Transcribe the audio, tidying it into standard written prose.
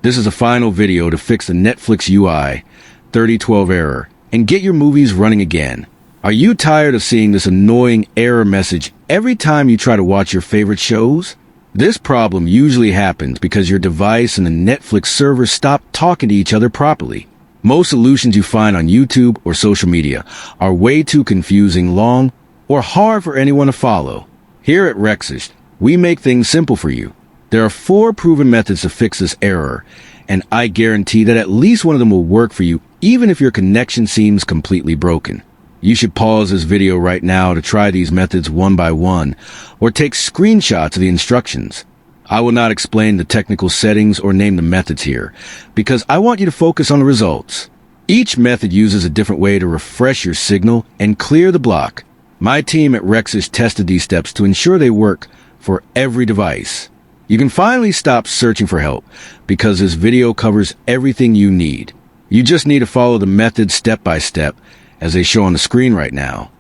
This is a final video to fix the Netflix UI 3012 error and get your movies running again. Are you tired of seeing this annoying error message every time you try to watch your favorite shows? This problem usually happens because your device and the Netflix server stop talking to each other properly. Most solutions you find on YouTube or social media are way too confusing, long, or hard for anyone to follow. Here at Rexist, we make things simple for you. There are 4 proven methods to fix this error, and I guarantee that at least one of them will work for you, even if your connection seems completely broken. You should pause this video right now to try these methods one by one, or take screenshots of the instructions. I will not explain the technical settings or name the methods here, because I want you to focus on the results. Each method uses a different way to refresh your signal and clear the block. My team at Rexist tested these steps to ensure they work for every device. You can finally stop searching for help, because this video covers everything you need. You just need to follow the methods step by step, as they show on the screen right now.